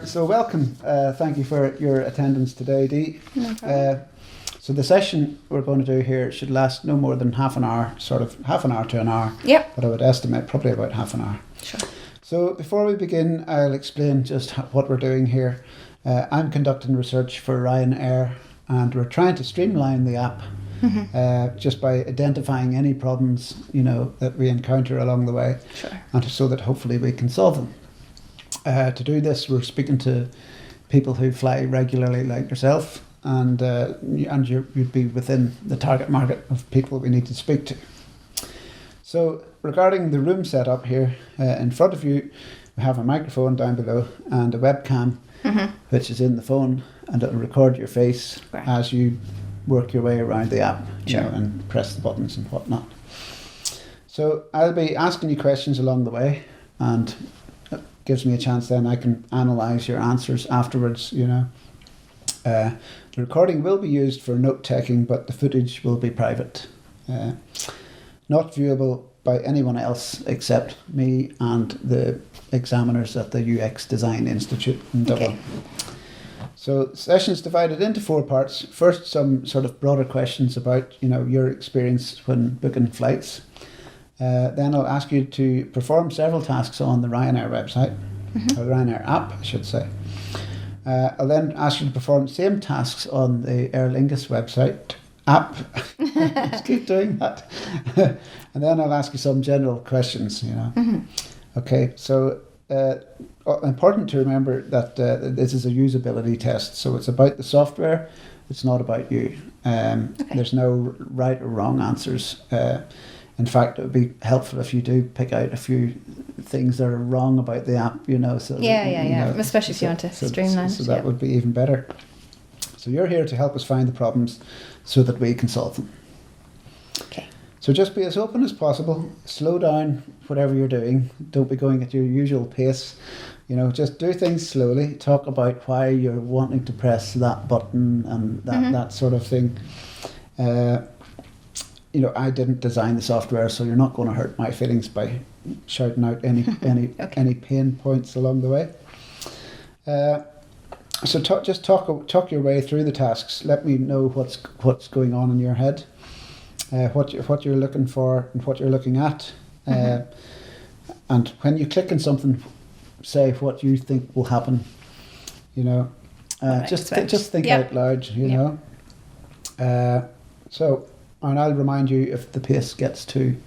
So welcome. Thank you for your attendance today, Dee. No problem. So the session we're going to do here should last no more than half an hour, sort of half an hour to an hour. Yep. But I would estimate probably about half an hour. Sure. So before we begin, I'll explain just what we're doing here. I'm conducting research for RyanAir, and we're trying to streamline the app just by identifying any problems, that we encounter along the way, Sure. and so that hopefully we can solve them. To do this, we're speaking to people who fly regularly, like yourself, and you'd be within the target market of people we need to speak to. So regarding the room setup here, in front of you, we have a microphone down below and a webcam, which is in the phone, and it'll record your face as you work your way around the app, and press the buttons and whatnot. So I'll be asking you questions along the way, and it gives me a chance then I can analyse your answers afterwards, The recording will be used for note taking, but the footage will be private. Not viewable by anyone else except me and the examiners at the UX Design Institute in Dublin. So the session is divided into 4 parts. First, some sort of broader questions about your experience when booking flights. Then I'll ask you to perform several tasks on the RyanAir website, or RyanAir app, I should say. I'll then ask you to perform the same tasks on the Aer Lingus website app. Just keep doing that. And then I'll ask you some general questions, Okay, so important to remember that this is a usability test. So it's about the software. It's not about you. There's no right or wrong answers. In fact, it would be helpful if you do pick out a few things that are wrong about the app, So Especially if you want to streamline. So that would be even better. So you're here to help us find the problems so that we can solve them. Okay. So just be as open as possible. Slow down whatever you're doing. Don't be going at your usual pace. Just do things slowly. Talk about why you're wanting to press that button and that sort of thing. I didn't design the software, so you're not going to hurt my feelings by shouting out any pain points along the way. So talk your way through the tasks. Let me know what's going on in your head, what you're looking for and what you're looking at, and when you click on something, say what you think will happen. Just think out loud. And I'll remind you if the pace gets too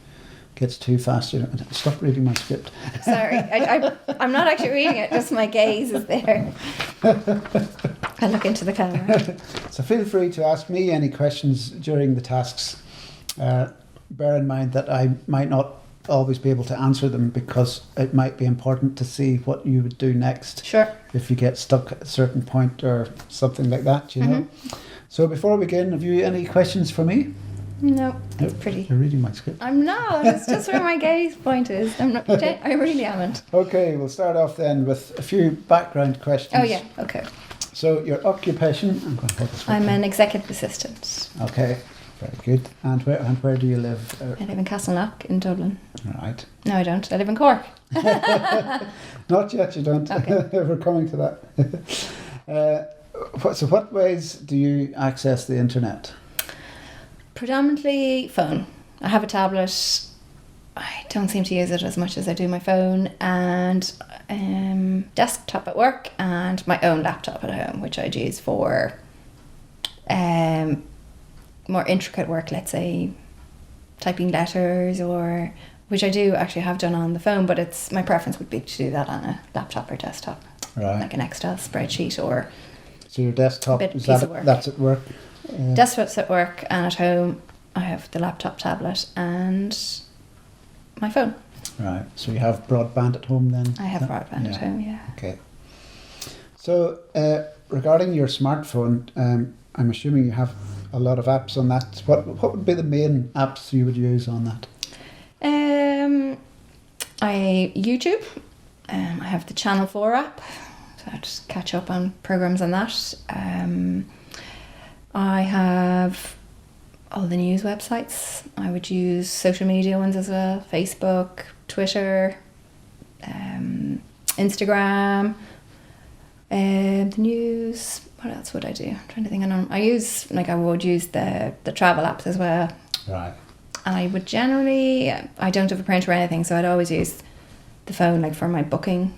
fast. Stop reading my script. Sorry, I'm not actually reading it. Just my gaze is there. I look into the camera. So feel free to ask me any questions during the tasks. Bear in mind that I might not always be able to answer them because it might be important to see what you would do next. Sure. If you get stuck at a certain point or something like that, So before we begin, have you any questions for me? No, it's pretty. You're reading my script. I'm not. It's just where my gaze point is. I'm not. I really haven't. Okay, we'll start off then with a few background questions. Oh yeah. Okay. So your occupation. I'm an executive assistant. Okay, very good. And where do you live? I live in Castleknock in Dublin. Right. No, I don't. I live in Cork. Not yet. You don't. Okay. We're coming to that. So what ways do you access the internet? Predominantly phone. I have a tablet. I don't seem to use it as much as I do my phone, and desktop at work, and my own laptop at home, which I'd use for more intricate work, let's say typing letters, or which I do actually have done on the phone, but it's my preference would be to do that on a laptop or desktop, like an Excel spreadsheet or. So your desktop that's at work. Desktop's at work, and at home I have the laptop, tablet, and my phone. Right. So you have broadband at home then? I have broadband at home, yeah. Okay. So regarding your smartphone, I'm assuming you have a lot of apps on that. What would be the main apps you would use on that? YouTube. I have the Channel 4 app, so I just catch up on programs on that. I have all the news websites. I would use social media ones as well: Facebook, Twitter, Instagram. The news. What else would I do? I'm trying to think. I would use the travel apps as well. Right. And I would generally, I don't have a printer or anything, so I'd always use the phone like for my bookings.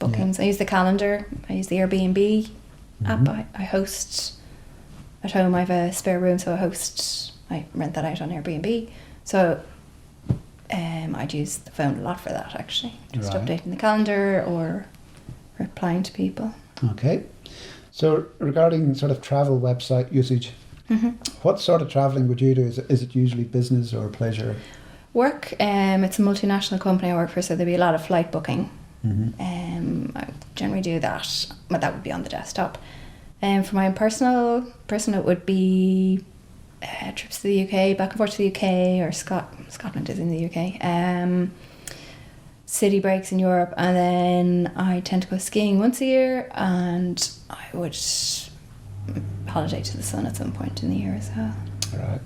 Yeah. I use the calendar. I use the Airbnb app. I host at home. I have a spare room, so I rent that out on Airbnb. So I'd use the phone a lot for that, actually. Just updating the calendar or replying to people. Okay. So regarding sort of travel website usage, what sort of travelling would you do? Is it usually business or pleasure? Work. It's a multinational company I work for, so there'd be a lot of flight booking. I generally do that, but that would be on the desktop. For my personal, it would be trips to the UK, back and forth to the UK, or Scotland is in the UK. City breaks in Europe, and then I tend to go skiing once a year, and I would holiday to the sun at some point in the year as well. Right.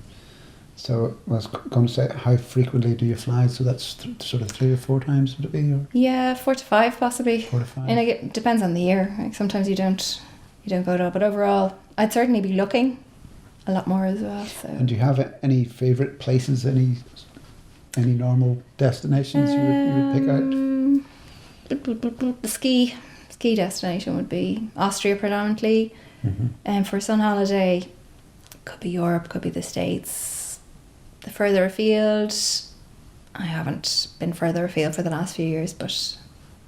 So I was going to say, how frequently do you fly? So that's sort of 3 or 4 times, would it be? Or? Yeah, 4 to 5 possibly. 4 to 5. And it depends on the year. Like sometimes you don't go at all, but overall, I'd certainly be looking a lot more as well. So. And do you have any favourite places? Any normal destinations you would pick out? The ski destination would be Austria predominantly, and for a sun holiday, could be Europe, could be the States. The further afield, I haven't been further afield for the last few years, but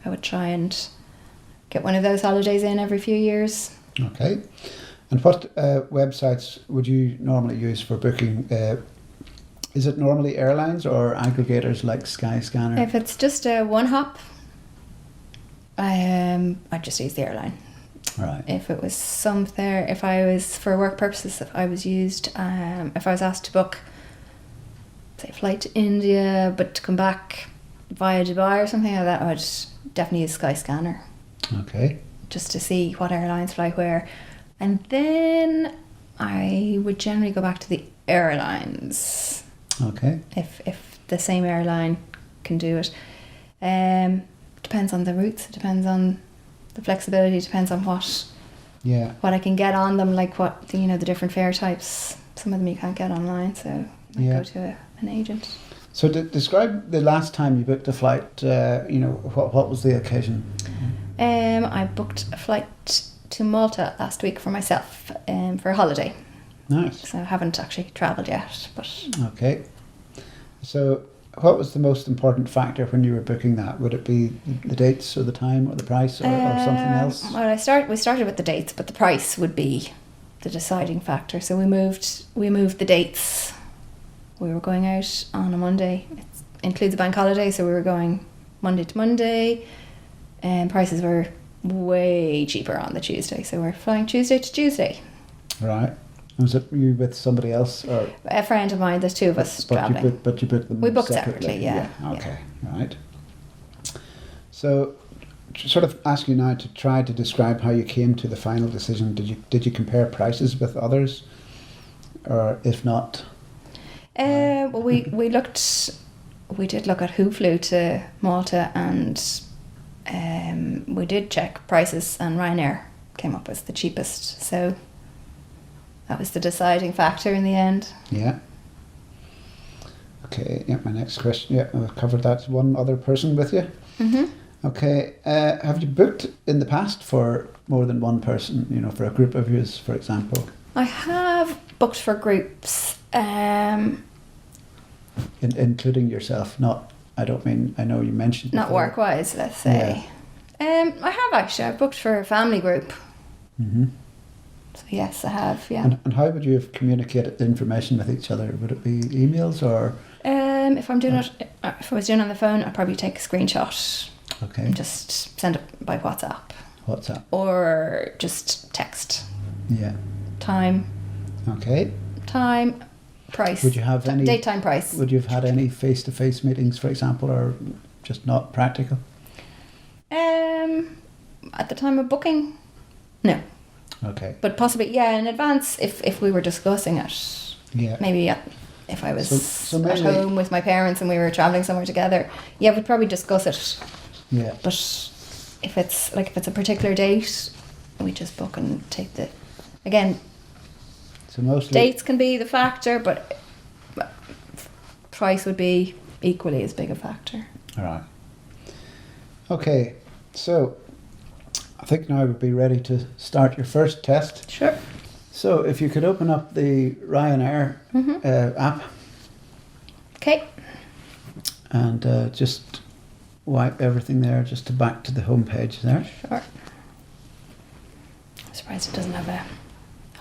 I would try and get one of those holidays in every few years. Okay. And what websites would you normally use for booking? Is it normally airlines or aggregators like Skyscanner? If it's just a one-hop, I'd just use the airline. Right. If it was if I was for work purposes, if I was asked to book, say, a flight to India, but to come back via Dubai or something like that, I would definitely use Skyscanner. Okay. Just to see what airlines fly where. And then I would generally go back to the airlines. Okay. If the same airline can do it. Depends on the routes, it depends on the flexibility, depends on what I can get on them, like what the different fare types. Some of them you can't get online, so I go to an agent. So describe the last time you booked a flight. What was the occasion? I booked a flight to Malta last week for myself for a holiday. Nice. So I haven't actually travelled yet, but okay. So what was the most important factor when you were booking that? Would it be the dates or the time or the price or something else? Well, we started with the dates, but the price would be the deciding factor. So we moved the dates. We were going out on a Monday. It includes a bank holiday, so we were going Monday to Monday, and prices were way cheaper on the Tuesday. So we're flying Tuesday to Tuesday. Right. Was it you with somebody else or a friend of mine? There's 2 of us traveling. But you booked them. We booked separately. Yeah. Okay. Yeah. Right. So, sort of ask you now to try to describe how you came to the final decision. Did you compare prices with others, or if not? Well, we did look at who flew to Malta, and we did check prices, and RyanAir came up as the cheapest. So. That was the deciding factor in the end. Yeah. Okay, my next question. Yeah, I've covered that. One other person with you? Okay, have you booked in the past for more than one person, for a group of yous, for example? I have booked for groups. Including yourself, I know you mentioned not before. Work-wise, let's say. Yeah. I have actually. I've booked for a family group. So yes, I have. Yeah. And how would you have communicated information with each other? Would it be emails or? If I was doing it on the phone, I'd probably take a screenshot. Okay. And just send it by WhatsApp. WhatsApp. Or just text. Yeah. Time. Okay. Time. Price. Would you have any date, time, price? Would you have had any face-to-face meetings, for example, or just not practical? At the time of booking, no. Okay. But possibly, in advance, if we were discussing it. Yeah. Maybe if I was at home with my parents and we were travelling somewhere together, we'd probably discuss it. Yeah. But if it's a particular date, we just book and take the, again, So mostly dates can be the factor, but price would be equally as big a factor. All right. Okay, so I think now would be ready to start your first test. Sure. So if you could open up the RyanAir app Okay. and just wipe everything there just to back to the home page there. Sure. I'm surprised it doesn't have a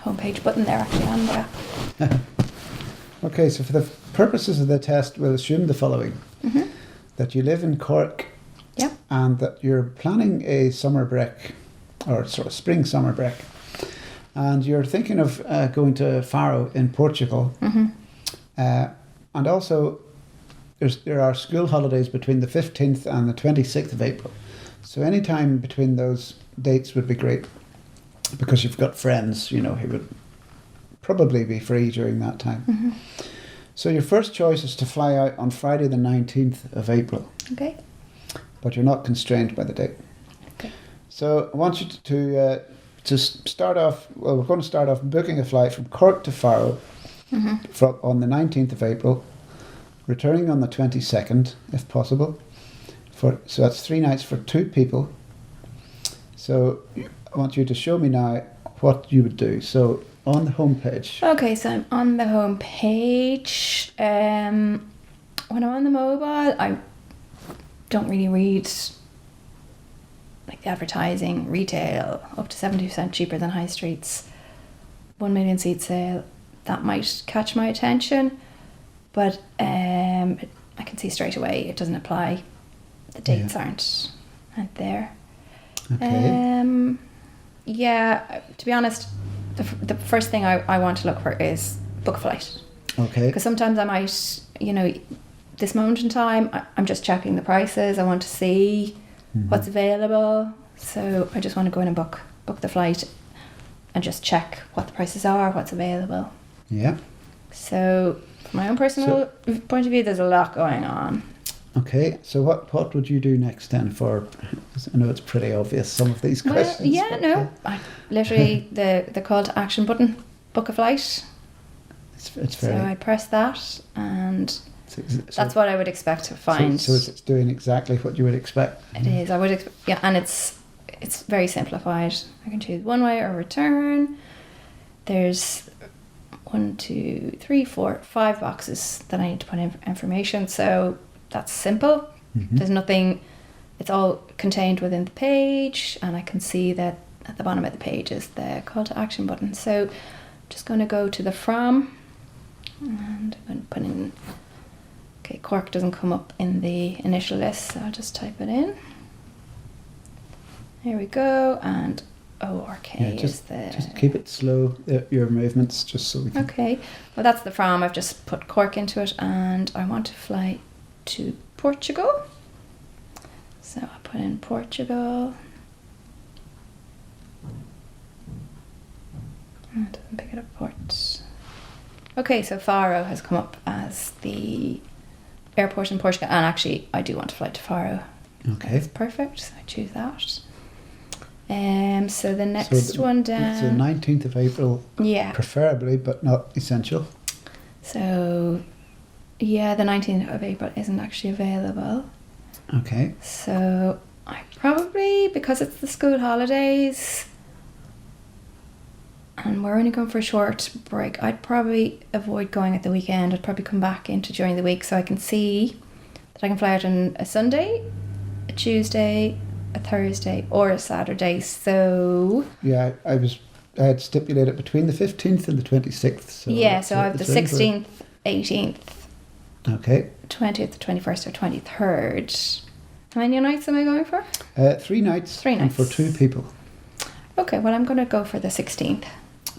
homepage button there actually on the app. Okay, so for the purposes of the test, we'll assume the following. That you live in Cork. Yep. And that you're planning a summer break, or sort of spring-summer break. And you're thinking of going to Faro in Portugal. And also, there are school holidays between the 15th and the 26th of April. So any time between those dates would be great, because you've got friends, you know, who would probably be free during that time. So your first choice is to fly out on Friday the 19th of April. Okay. But you're not constrained by the date. Okay. So I want you to start off, well, we're going to start off booking a flight from Cork to Faro on the 19th of April, returning on the 22nd, if possible. So that's 3 nights for 2 people. So I want you to show me now what you would do. So on the home page. Okay, so I'm on the home page. When I'm on the mobile, I don't really read like the advertising, retail, up to 70% cheaper than high streets, 1 million seat sale. That might catch my attention, but I can see straight away it doesn't apply. The dates aren't there. Okay. Yeah, to be honest, the first thing I want to look for is book a flight. Okay. Because sometimes I might, you know, this moment in time, I'm just checking the prices. I want to see what's available. So I just want to go in and book the flight and just check what the prices are, what's available. Yeah. So from my own personal point of view, there's a lot going on. Okay, so what would you do next then for, I know it's pretty obvious, some of these questions. I literally the call to action button, book a flight. It's very... So I press that and so that's what I would expect to find. So it's doing exactly what you would expect. It is. I would and it's very simplified. I can choose one way or return. There's 1, 2, 3, 4, 5 boxes that I need to put in information. So that's simple. There's nothing. It's all contained within the page, and I can see that at the bottom of the page is the call to action button. So I'm just going to go to the from, and I'm going to put in. Okay, Cork doesn't come up in the initial list, so I'll just type it in. Here we go, and ORK is the... Just keep it slow, your movements, just so we can... Okay, well that's the from. I've just put Cork into it, and I want to fly to Portugal. So I'll put in Portugal. It doesn't pick it up ports. Okay, so Faro has come up as the airport in Portugal, and actually I do want to fly to Faro. Okay. That's perfect, so I choose that. So the next one down... It's the 19th of April, yeah. Preferably, but not essential. So, yeah, the 19th of April isn't actually available. Okay. So I probably, because it's the school holidays and we're only going for a short break, I'd probably avoid going at the weekend. I'd probably come back into during the week so I can see that I can fly out on a Sunday, a Tuesday, a Thursday or a Saturday. So yeah, I had stipulated between the 15th and the 26th. So yeah, so I have the 16th, 18th, okay, 20th, 21st or 23rd. How many nights am I going for? 3 nights. 3 nights. And for 2 people. Okay, well I'm going to go for the 16th.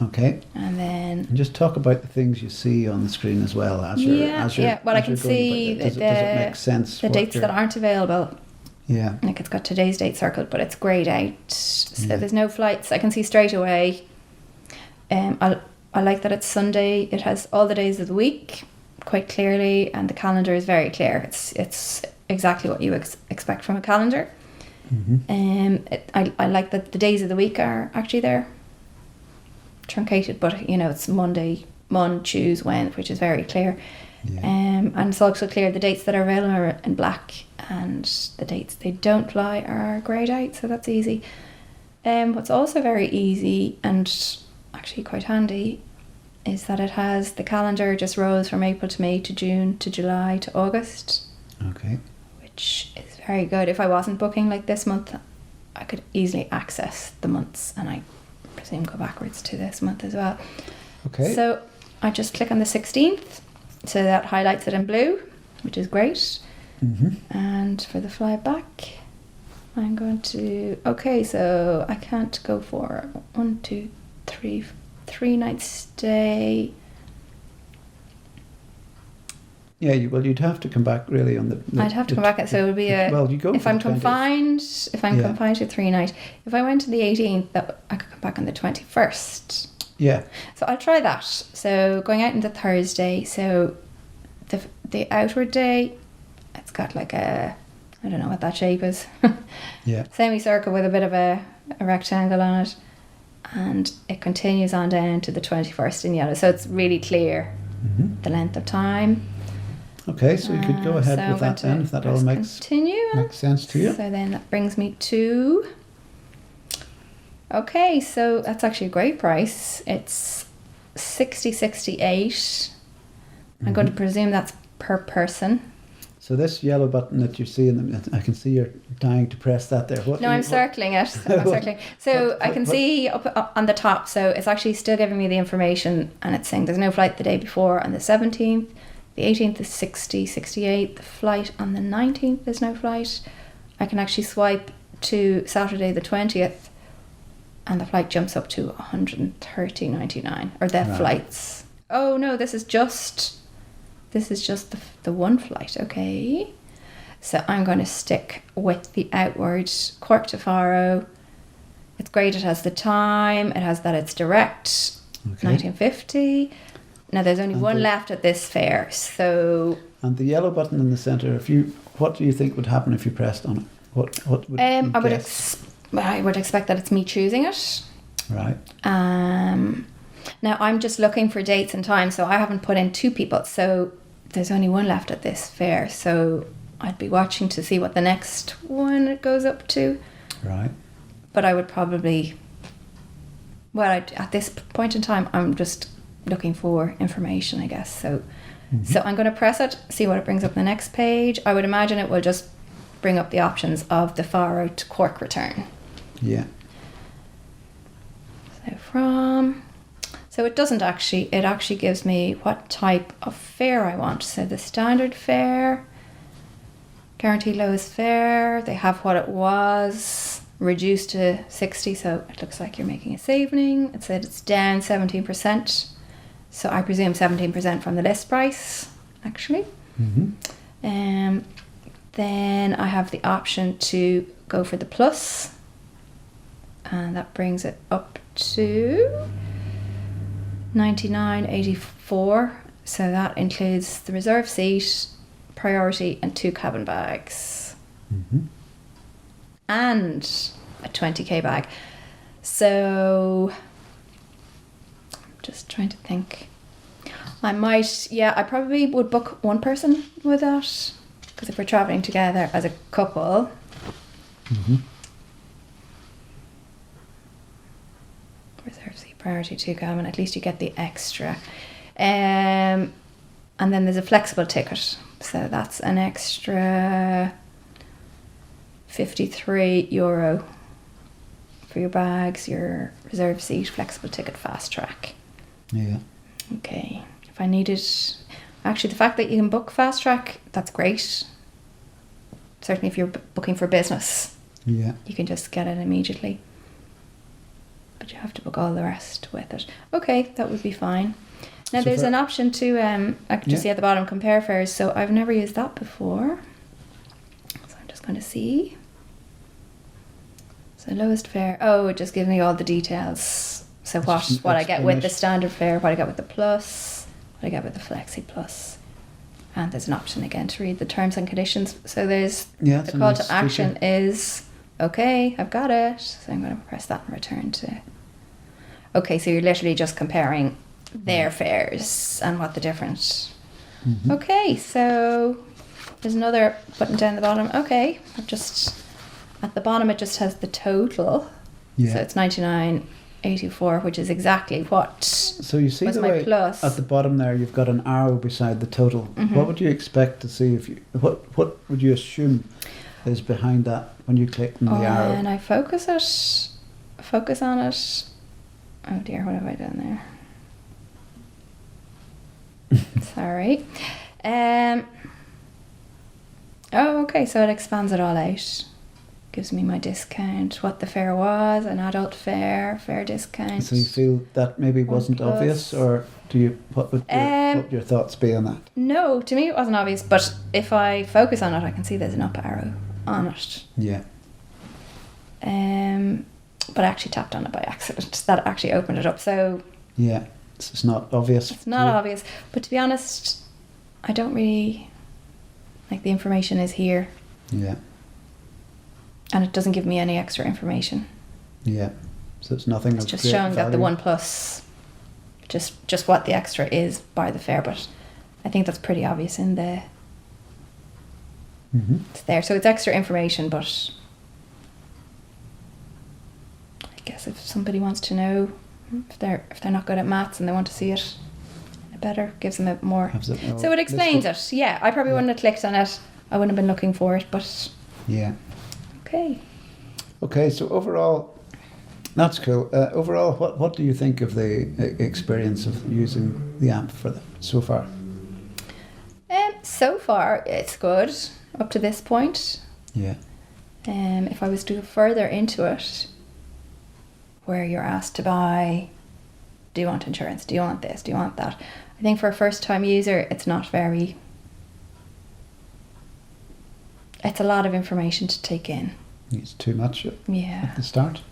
Okay. And then... And just talk about the things you see on the screen as well as you're well I can see does it make sense? The dates that aren't available. Yeah. Like it's got today's date circled, but it's greyed out. So there's no flights. I can see straight away. I like that it's Sunday. It has all the days of the week quite clearly, and the calendar is very clear. It's exactly what you expect from a calendar. I like that the days of the week are actually there, truncated, but you know, it's Monday, Tuesday, Wednesday, which is very clear. Yeah. And it's also clear the dates that are available are in black, and the dates they don't fly are greyed out, so that's easy. What's also very easy and actually quite handy is that it has the calendar just rolls from April to May to June to July to August. Okay. Which is very good. If I wasn't booking like this month, I could easily access the months, and I presume go backwards to this month as well. Okay. So I just click on the 16th, so that highlights it in blue, which is great. And for the fly back, I'm going to, okay, so I can't go for 1, 2, 3, 3 night stay. Yeah, you'd have to come back really on the I'd have to come back, so it would be you go if I'm confined to 3 night. If I went to the 18th, that I could come back on the 21st. Yeah. So I'll try that. So going out into Thursday, so the outward day, it's got like a, I don't know what that shape is. Yeah. Semicircle with a bit of a rectangle on it, and it continues on down to the 21st in yellow. So it's really clear the length of time. Okay, so you could go ahead so with that then, if that all makes sense to you. So then that brings me to, okay, so that's actually a great price. It's $60.68. I'm going to presume that's per person. So this yellow button that you see I can see you're dying to press that there. I'm circling it. I'm circling. So I can see up on the top, so it's actually still giving me the information, and it's saying there's no flight the day before on the 17th. The 18th is 60.68. The flight on the 19th, there's no flight. I can actually swipe to Saturday the 20th, and the flight jumps up to 130.99. Or the flights. Oh no, this is just the one flight. Okay. So I'm going to stick with the outward Cork to Faro. It's great. It has the time. It has that it's direct. Okay. 1950. Now there's only one left at this fare, so. And the yellow button in the centre. What do you think would happen if you pressed on it? What would you guess? I would expect that it's me choosing it. Right. Now I'm just looking for dates and times, so I haven't put in 2 people. So there's only one left at this fare, so I'd be watching to see what the next one it goes up to. Right. But I would probably. At this point in time, I'm just looking for information, I guess. So I'm going to press it, see what it brings up on the next page. I would imagine it will just bring up the options of the Faro to Cork return. Yeah. So it doesn't actually, it actually gives me what type of fare I want. So the standard fare, guaranteed lowest fare, they have what it was, reduced to 60, so it looks like you're making a saving. It said it's down 17%. So I presume 17% from the list price, actually. Then I have the option to go for the plus, and that brings it up to $99.84. So that includes the reserve seat, priority, and 2 cabin bags, and a 20k bag. So just trying to think. I probably would book one person with that, because if we're traveling together as a couple, reserve seat, priority, 2 cabin, at least you get the extra. And then there's a flexible ticket, so that's an extra €53 for your bags, your reserve seat, flexible ticket, fast track. Yeah. Okay. If I needed, actually, the fact that you can book fast track, that's great. Certainly, if you're booking for business, you can just get it immediately. But you have to book all the rest with it. Okay, that would be fine. Now, there's an option to, I can just see at the bottom, compare fares. So I've never used that before. So I'm just going to see. So lowest fare. Oh, it just gives me all the details. So what I get with the standard fare, what I get with the plus, what I get with the Flexi Plus. And there's an option again to read the terms and conditions. So there's the call to action is okay, I've got it. So I'm going to press that and return to. Okay, so you're literally just comparing their fares and what the difference. Mm-hmm. Okay, so there's another button down the bottom. Okay, I've just at the bottom it just has the total. Yeah. So it's 99.84, which is exactly what. So you see was the my way plus. at the bottom there, you've got an arrow beside the total. Mm-hmm. What would you expect to see if you? What would you assume is behind that when you click on the arrow? And I focus on it. Oh dear, what have I done there? Sorry. Oh, okay, so it expands it all out. Gives me my discount, what the fare was, an adult fare discount. So you feel that maybe wasn't plus. obvious, or do you? What would your thoughts be on that? No, to me it wasn't obvious, but if I focus on it, I can see there's an up arrow on it. Yeah. But I actually tapped on it by accident. That actually opened it up. So yeah, it's not obvious. It's not obvious, but to be honest, I don't really like the information is here. Yeah. And it doesn't give me any extra information. Yeah. So it's nothing. It's of just great showing that the value. OnePlus, just what the extra is by the fare, but I think that's pretty obvious in the. Mm-hmm. It's there, so it's extra information, but I guess if somebody wants to know, if they're not good at maths and they want to see it better, gives them a more. So it explains it. Yeah, I probably wouldn't have clicked on it. I wouldn't have been looking for it, but. Yeah. Okay. Okay, so overall, that's cool. Overall, what do you think of the experience of using the app so far? So far, it's good up to this point. Yeah. If I was to go further into it, where you're asked to buy, do you want insurance? Do you want this? Do you want that? I think for a first-time user, it's not very. It's a lot of information to take in. It's too much at the start.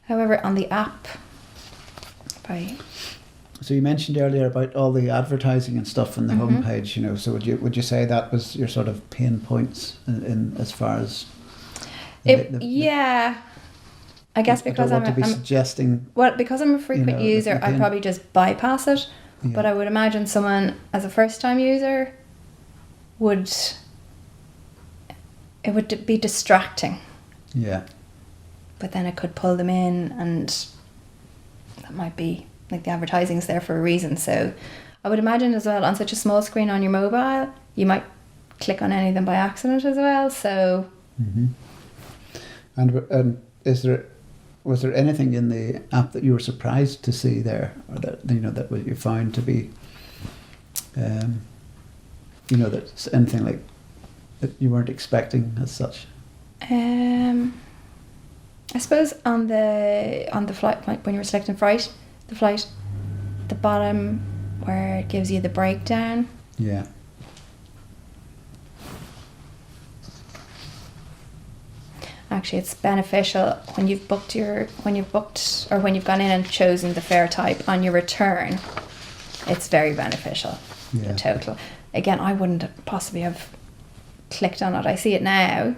However, on the app, So you mentioned earlier about all the advertising and stuff on the homepage. So would you say that was your sort of pain points in as far as? Yeah. I guess because I'm a frequent user, I probably just bypass it. Yeah. But I would imagine someone as a first-time user it would be distracting. Yeah. But then it could pull them in, and that might be like the advertising's there for a reason. So I would imagine as well, on such a small screen on your mobile, you might click on any of them by accident as well. So. Mm-hmm. And was there anything in the app that you were surprised to see there, or that that you found to be, that's anything like that you weren't expecting as such? I suppose on the flight, when you were selecting the flight, the bottom where it gives you the breakdown. Yeah. Actually, it's beneficial when you've booked or when you've gone in and chosen the fare type on your return. It's very beneficial. Yeah. The total. Again, I wouldn't possibly have clicked on it. I see it now,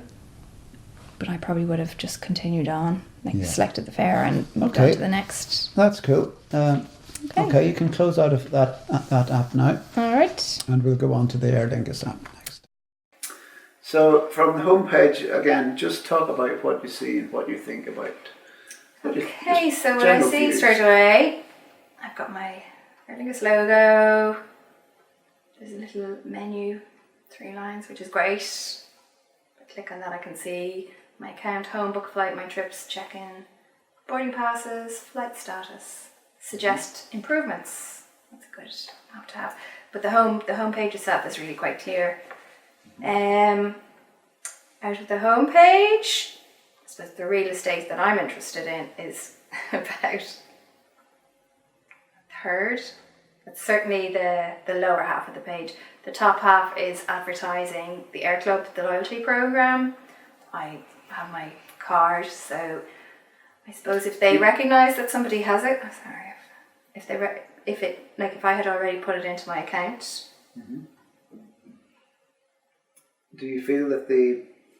but I probably would have just continued on, selected the fare and moved on to the next. That's cool. Okay, you can close out of that app now. All right. And we'll go on to the Aer Lingus app next. So from the homepage, again, just talk about what you see and what you think about. Okay, so what I see straight away, I've got my Aer Lingus logo. There's a little menu, 3 lines, which is great. If I click on that, I can see my account, home, book flight, my trips, check-in, boarding passes, flight status, suggest improvements. That's a good app to have. But the home page itself is really quite clear. Out of the home page, I suppose the real estate that I'm interested in is about a third. It's certainly the lower half of the page. The top half is advertising the Air Club, the loyalty program. I have my card, so I suppose if they recognise that somebody has it, if I had already put it into my account. Mm-hmm. Do you feel that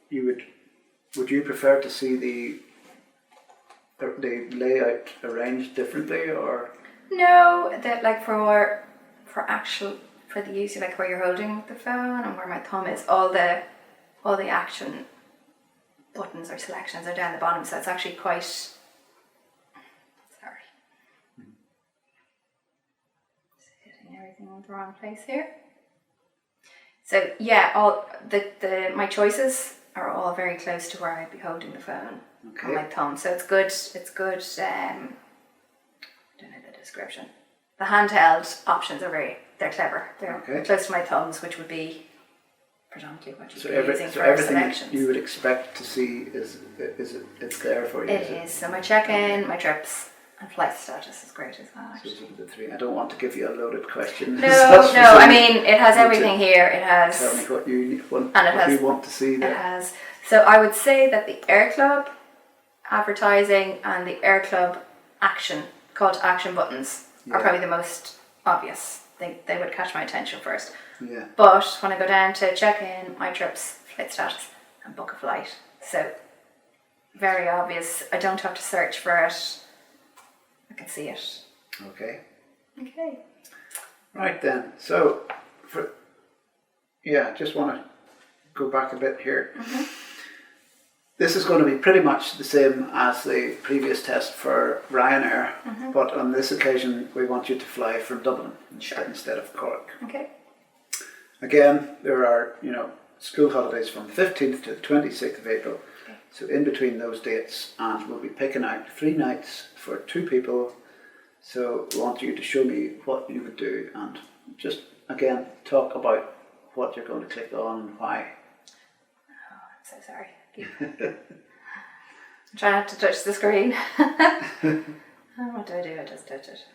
you would would you prefer to see the layout arranged differently, or? No, that like for the use, like where you're holding the phone and where my thumb is, all the action buttons or selections are down the bottom, so it's actually quite. Sorry. Just hitting everything in the wrong place here. So yeah, all the my choices are all very close to where I'd be holding the phone on my thumb. So it's good. I don't know the description. The handheld options are they're clever. They're close to my thumbs, which would be predominantly what you'd be using for everything selections. You would expect to see it's there for you. It is. So my check-in, my trips, and flight status is great as well. So those are the three. I don't want to give you a loaded question. No. I mean, it has everything here. It has. Tell me what you want. And it what has. You want to see there. It has. So I would say that the Air Club advertising and the Air Club call to action buttons are probably the most obvious. They would catch my attention first. Yeah. But when I go down to check in, my trips, flight status, and book a flight, so very obvious. I don't have to search for it. I can see it. Okay. Okay. Right then. So, just want to go back a bit here. Mm-hmm. This is going to be pretty much the same as the previous test for RyanAir, but on this occasion we want you to fly from Dublin instead of Cork. Okay. Again, there are school holidays from the 15th to the 26th of April. Okay. So in between those dates, and we'll be picking out 3 nights for 2 people. So we want you to show me what you would do, and just again talk about what you're going to click on and why. Oh, I'm so sorry. I'm trying not to touch the screen. What do? I just touch it.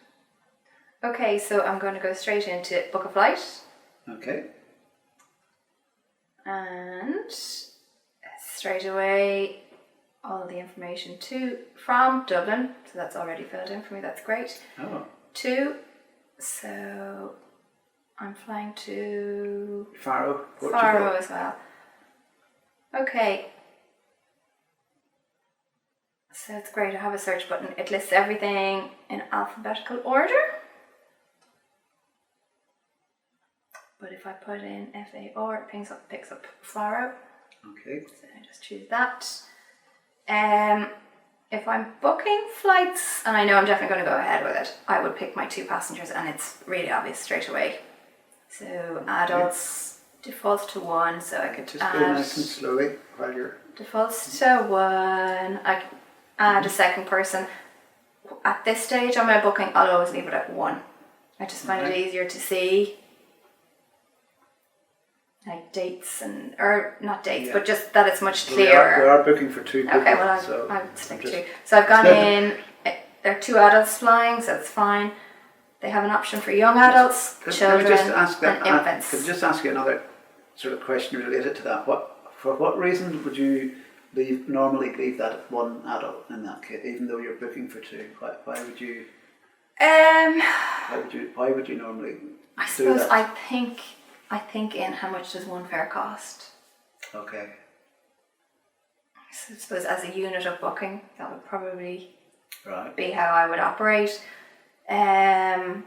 Okay, so I'm going to go straight into book a flight. Okay. And straight away, all the information from Dublin. So that's already filled in for me. That's great. Oh. So I'm flying to Faro, Portugal. Faro as well. Okay. So it's great. I have a search button. It lists everything in alphabetical order. But if I put in FAR, it picks up Faro. Okay. So I just choose that. If I'm booking flights, and I know I'm definitely going to go ahead with it, I would pick my 2 passengers, and it's really obvious straight away. So adults defaults to 1, so I could just go nice and slowly while you're defaults to 1. I can add a second person. At this stage on my booking, I'll always leave it at 1. I just find it easier to see. Like dates or not dates, but just that it's much clearer. We are booking for 2 people. Okay, well I'll stick to. So I've gone in. There are 2 adults flying, so it's fine. They have an option for young adults, children, and infants. Could I just ask you another sort of question related to that? For what reason would you normally leave that at 1 adult in that case, even though you're booking for 2? Why would you? Why would you normally? I suppose I think in how much does 1 fare cost. Okay. So I suppose as a unit of booking, that would probably be how I would operate. Probably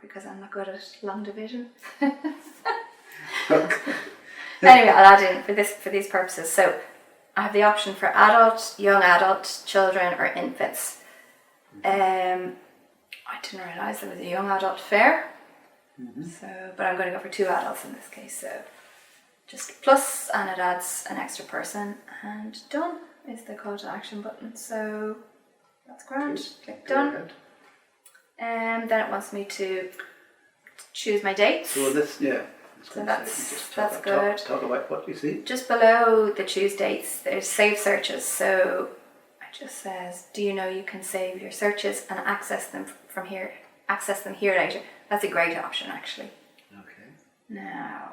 because I'm not good at long division. Okay. Anyway, I'll add in for these purposes. So I have the option for adult, young adult, children, or infants. I didn't realise there was a young adult fare. But I'm going to go for 2 adults in this case. So just plus, and it adds an extra person, and done is the call to action button. So that's grand. Click done. And then it wants me to choose my dates. So this, So that's good. Talk about what you see. Just below the choose dates, there's save searches. So it just says, do you know you can save your searches and access them from here? Access them here later. That's a great option, actually. Okay. Now,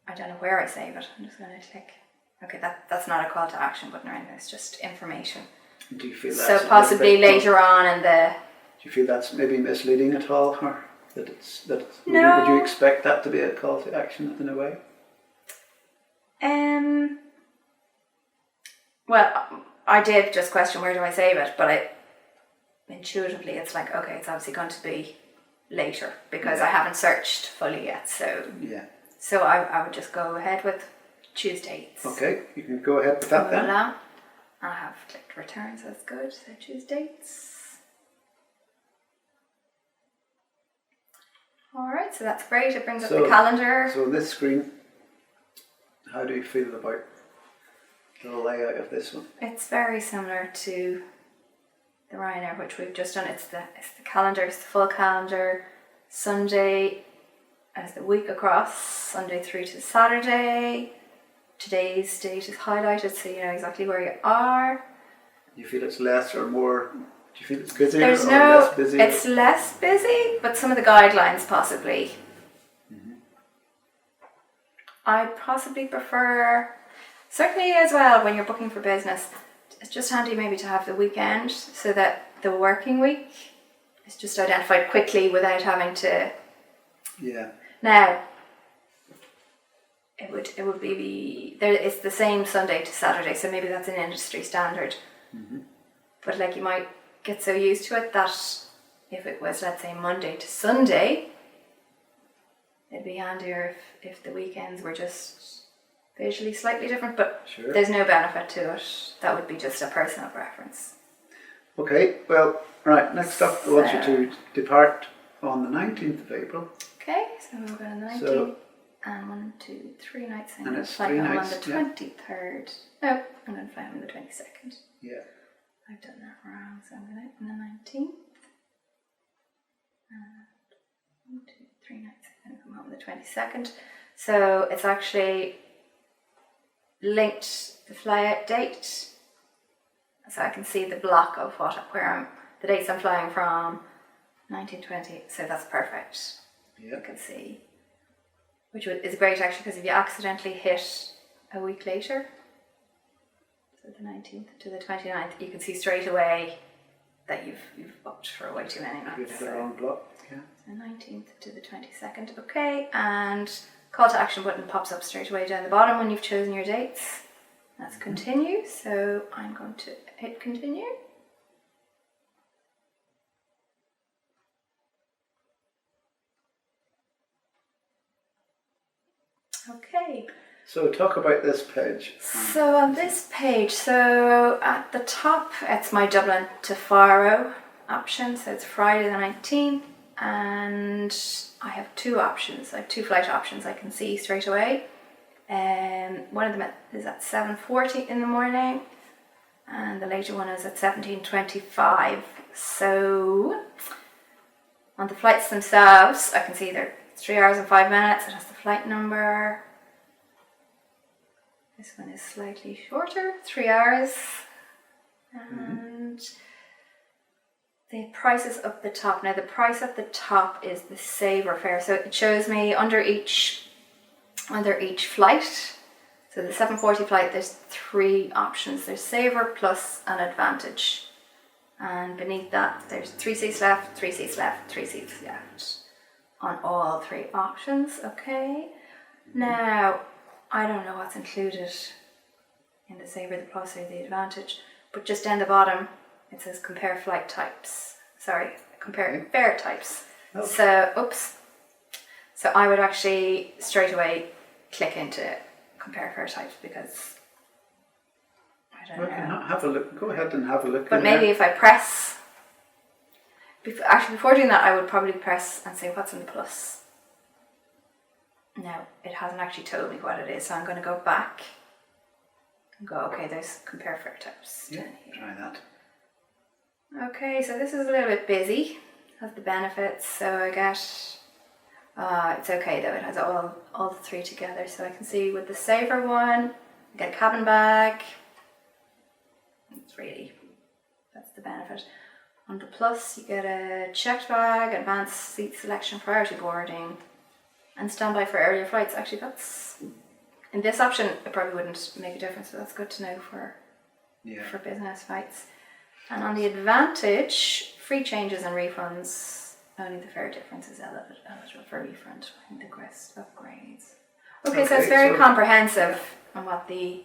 I don't know where I save it. I'm just going to click. Okay, that's not a call to action button or anything. It's just information. Do you feel that's so possibly later on in the? Do you feel that's maybe misleading at all, or that it's No. Would you expect that to be a call to action in a way? Well, I did just question where do I save it, but intuitively it's like, okay, it's obviously going to be later because I haven't searched fully yet. So so I would just go ahead with choose dates. Okay, you can go ahead with that then. Voila. I have clicked return, so that's good. So choose dates. Alright, so that's great. It brings up the calendar. So on this screen, how do you feel about the layout of this one? It's very similar to the RyanAir, which we've just done. It's the calendar, it's the full calendar. Sunday as the week across, Sunday through to Saturday. Today's date is highlighted so you know exactly where you are. You feel it's less or more? Do you feel it's busier There's or no, less busy? it's less busy, but some of the guidelines possibly. I'd possibly prefer, certainly as well when you're booking for business, it's just handy maybe to have the weekend so that the working week is just identified quickly without having to. Yeah. Now, it would be there. It's the same Sunday to Saturday, so maybe that's an industry standard. But like you might get so used to it that if it was, let's say, Monday to Sunday, it'd be handier if the weekends were just visually slightly different. But there's no benefit to it. That would be just a personal preference. Okay. Well, right. Next up, I want you to depart on the 19th of April. Okay, so we're going on the 19th. And 1, 2, 3 nights. I'm going to fly home on the 23rd. No, I'm going to fly home on the 22nd. Yeah. I've done that wrong, so I'm going to on the 19th. And 1, 2, 3 nights. I'm going to come home on the 22nd. So it's actually linked the flyout date. So I can see the block of the dates I'm flying from, 1920. So that's perfect. Yeah. You can see. Which is great actually because if you accidentally hit a week later, so the 19th to the 29th, you can see straight away that you've booked for way too many nights. The wrong block. Yeah. So 19th to the 22nd, okay, and call to action button pops up straight away down the bottom when you've chosen your dates. That's continue, so I'm going to hit continue. Okay. So talk about this page. So on this page, so at the top, it's my Dublin to Faro option. So it's Friday the 19th, and I have two options. I have two flight options I can see straight away. One of them is at 7:40 in the morning, and the later one is at 17:25. So on the flights themselves, I can see they're 3 hours and 5 minutes. It has the flight number. This one is slightly shorter, 3 hours. And the prices up the top. Now the price at the top is the saver fare. So it shows me under each flight. So the 7:40 flight, there's 3 options. There's saver, plus, and advantage. And beneath that, there's 3 seats left, 3 seats left, 3 seats left. On all 3 options, okay. Now, I don't know what's included in the saver, the plus, or the advantage, but just down the bottom it says compare flight types. Compare fare types. Oh. So I would actually straight away click into compare fare types because I don't know. Have a look. Go ahead and have a look. But maybe if I press. Before doing that, I would probably press and say what's in the plus. Now, it hasn't actually told me what it is, so I'm going to go back and go, okay, there's compare fare types. Yeah, try that. Okay, so this is a little bit busy. Has the benefits, so I get, it's okay though, it has all the 3 together. So I can see with the saver one, I get a cabin bag. That's the benefit. On the plus, you get a checked bag, advanced seat selection, priority boarding, and standby for earlier flights. Actually, that's in this option. It probably wouldn't make a difference, but that's good to know for business flights. And on the advantage, free changes and refunds. Only the fare difference is eligible for refund in the Quest upgrades. Okay, so it's very comprehensive on what the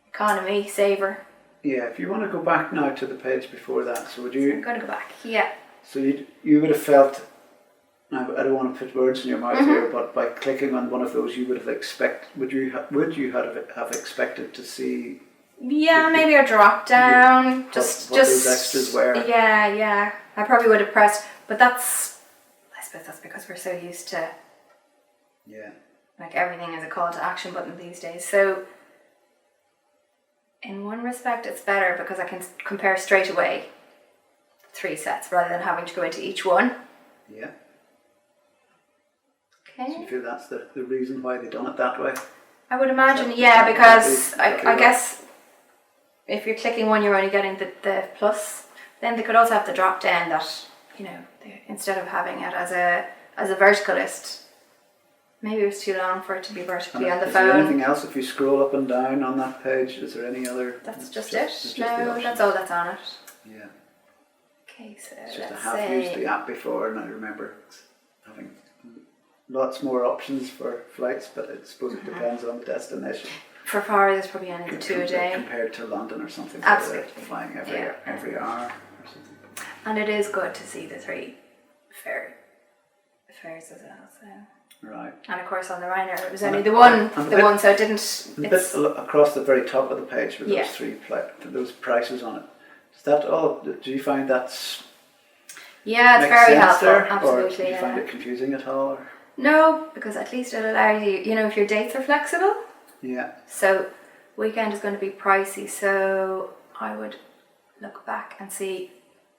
economy, saver, Yeah, if you want to go back now to the page before that, so would you? I'm going to go back. Yeah. So you would have felt. I don't want to put words in your mouth here, but by clicking on one of those, you would have would you have expected to see? Yeah, maybe a drop down. What just those extras were. Yeah. I probably would have pressed, but I suppose that's because we're so used to. Yeah. Like everything is a call to action button these days. So, in one respect, it's better because I can compare straight away 3 sets rather than having to go into each one. Yeah. Okay. So you feel that's the reason why they've done it that way? I would imagine, because I guess if you're clicking one, you're only getting the plus. Then they could also have the drop down that, instead of having it as a vertical list, maybe it was too long for it to be vertically on the phone. Is there anything else if you scroll up and down on that page? Is there any other? That's just it. No, that's all that's on it. Yeah. Okay, so it's just let's I have used the app before, and I remember having lots more options for flights, but I suppose it depends on the destination. For far, there's probably only 2 a day. Compared to London or something. Absolutely. Flying every hour or something. And it is good to see the 3 fares as well. So. Right. And of course on the RyanAir it was only the one, so it didn't. A bit across the very top of the page with those those prices on it. Is that all? Do you find that's? Yeah, it's very helpful. Absolutely. Or do you find it confusing at all? Or? No, because at least it allows you. If your dates are flexible. Yeah. So weekend is going to be pricey, so I would look back and see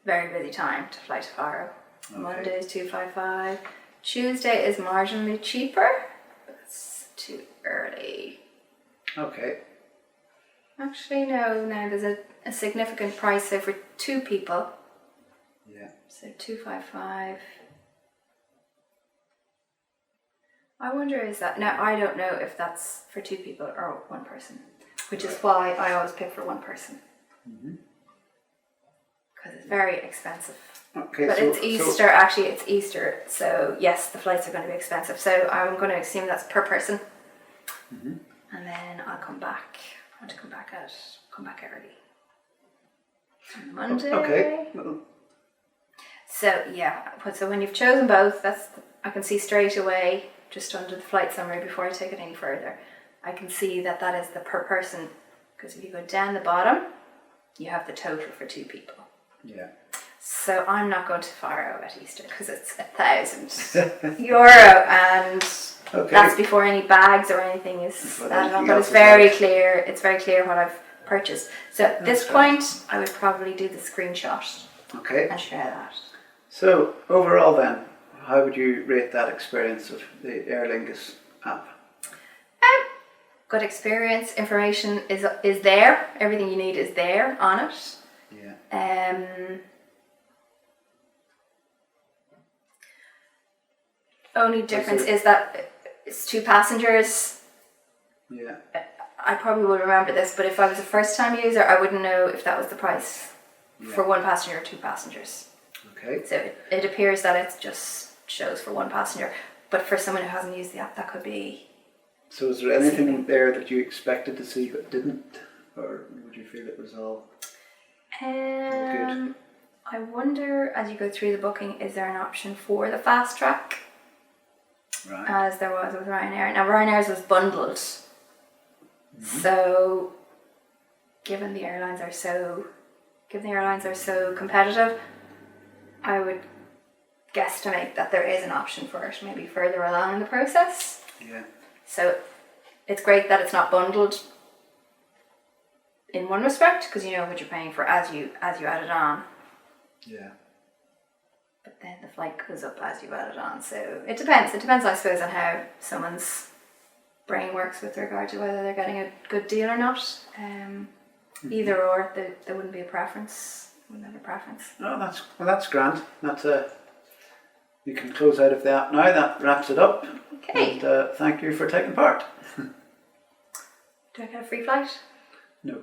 very busy time to fly to Faro. Okay. Monday is 255. Tuesday is marginally cheaper, but it's too early. Okay. Actually, no, there's a significant price there for 2 people. Yeah. So 255. I wonder now I don't know if that's for 2 people or 1 person, which is why I always pick for 1 person. Because it's very expensive. Okay, but it's Easter, actually it's Easter, so yes, the flights are going to be expensive. So I'm going to assume that's per person. And then I'll come back. I want to come back early. On Monday. Okay. So so when you've chosen both, I can see straight away, just under the flight summary before I take it any further, I can see that is the per person, because if you go down the bottom, you have the total for 2 people. Yeah. So I'm not going to Faro at Easter because it's €1,000 and that's before any bags or anything is added on. But it's very clear. It's very clear what I've purchased. So at this point, I would probably do the screenshot. Okay. And share that. So overall, then, how would you rate that experience of the Aer Lingus app? Good experience. Information is there. Everything you need is there on it. Yeah. Only difference is that it's 2 passengers. Yeah. I probably would remember this, but if I was a first-time user, I wouldn't know if that was the price for 1 passenger or 2 passengers. Okay. So it appears that it just shows for 1 passenger, but for someone who hasn't used the app, that could be. So is there anything there that you expected to see but didn't, or would you feel it was all good? I wonder, as you go through the booking, is there an option for the fast track? Right. As there was with RyanAir. Now RyanAir's was bundled, so given the airlines are so competitive, I would guesstimate that there is an option for it maybe further along in the process. Yeah. So it's great that it's not bundled in one respect, because you know what you're paying for as you add it on. Yeah. But then the flight goes up as you add it on. So it depends. It depends, I suppose, on how someone's brain works with regard to whether they're getting a good deal or not. Either or, there wouldn't be a preference. Wouldn't have a preference. Oh, that's grand. That's you can close out of the app now. That wraps it up. Okay. And thank you for taking part. Do I get a free flight? No.